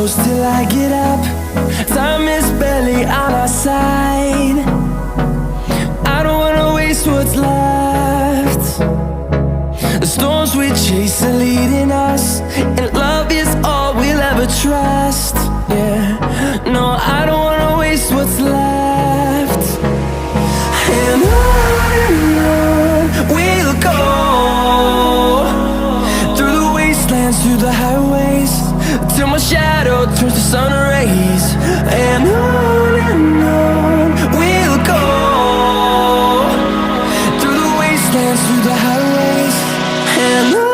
close till I get up. Time is barely on our side. I don't wanna waste what's left. The storms we chase are leading us, and love is all we'll ever trust. Yeah, no, I don't wanna waste what's left. And on we'll go, through the wastelands, through the highways, till my shadow turns to sun rays. And on we'll go, through the wastelands, through the highways, and on.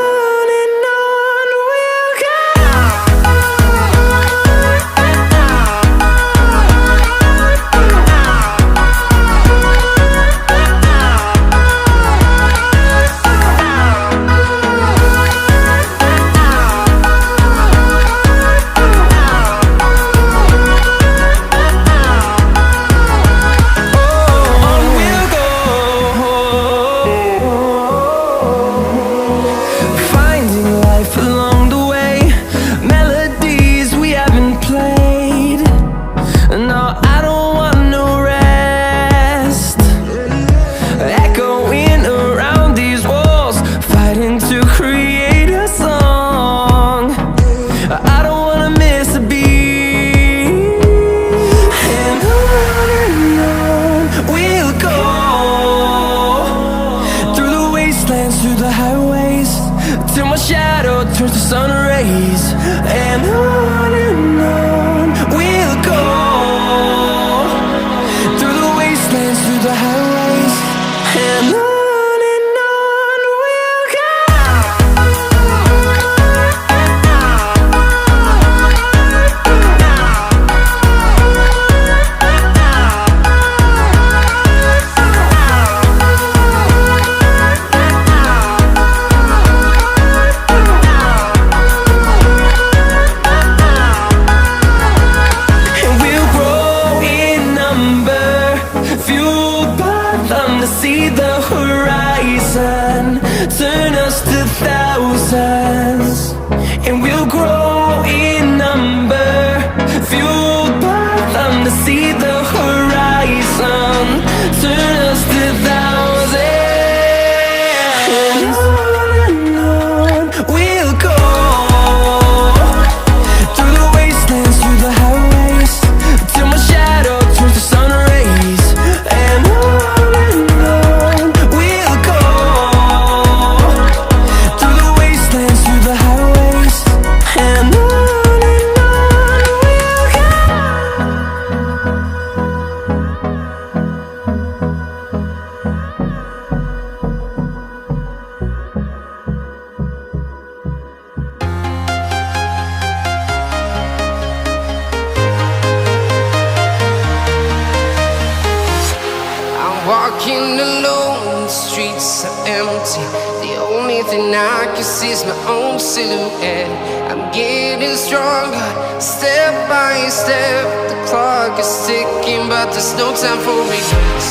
Walking alone, the streets are empty. The only thing I can see is my own silhouette. I'm getting stronger, step by step. The clock is ticking, but there's no time for regrets.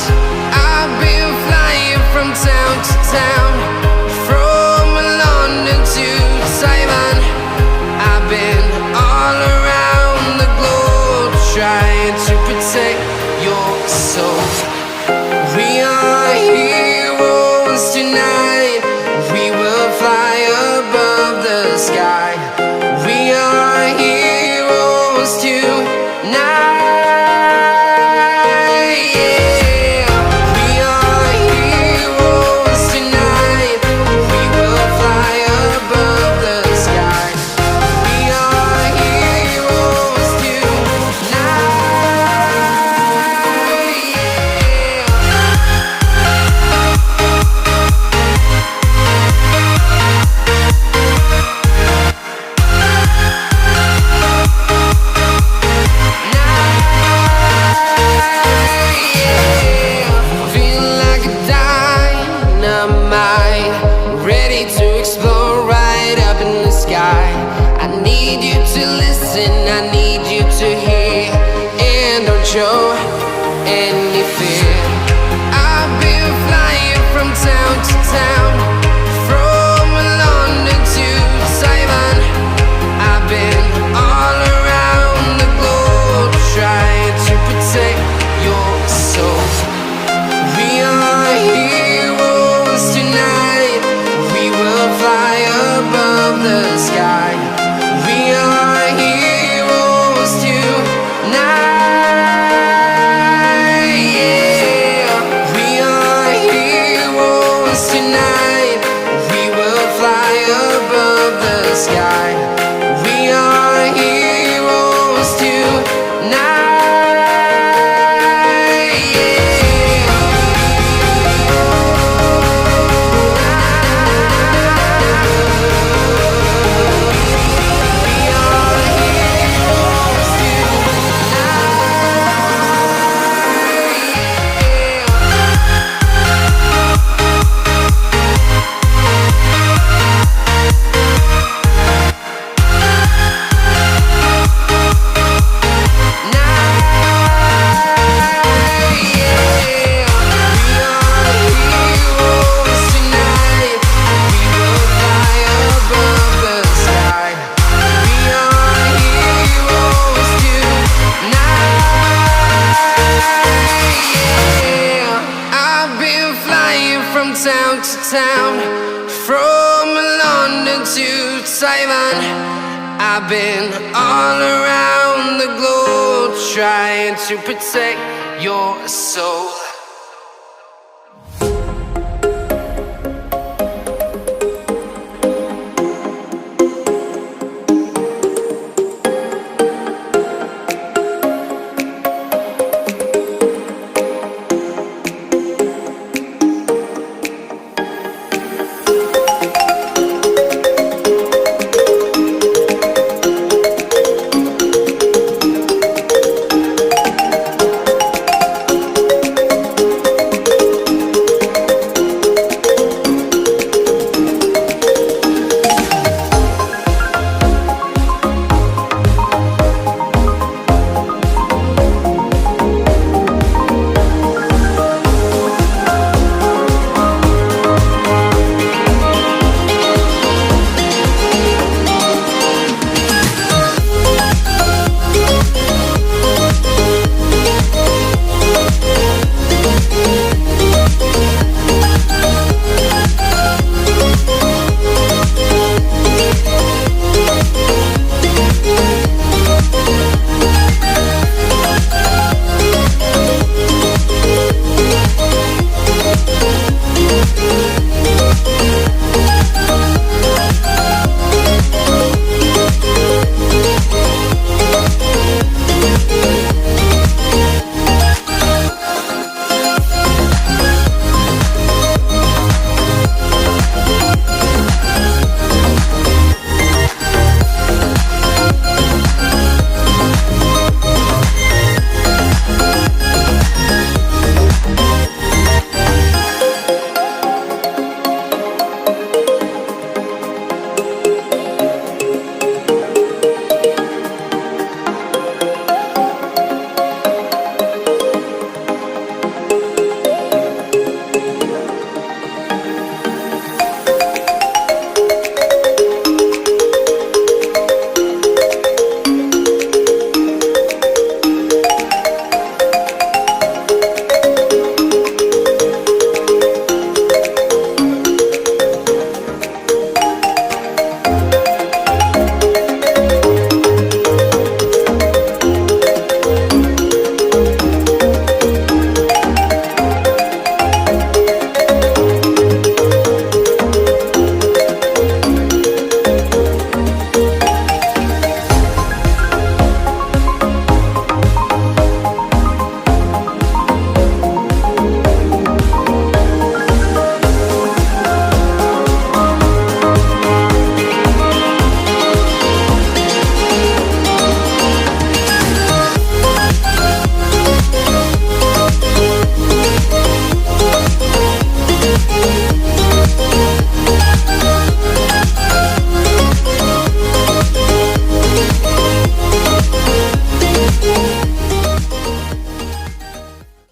I've been flying from town to town, from London to Taiwan. I've been all around the globe, trying to protect your soul. We are heroes tonight. We will fly above the sky. We are heroes tonight. Yeah. We are heroes tonight. We will fly above the sky. We are heroes tonight. I need you to hear and don't show any fear. I've been flying from town to town, from London to Taiwan. I've been all around from town to town, from London to Taiwan. I've been all around the globe trying to protect your soul.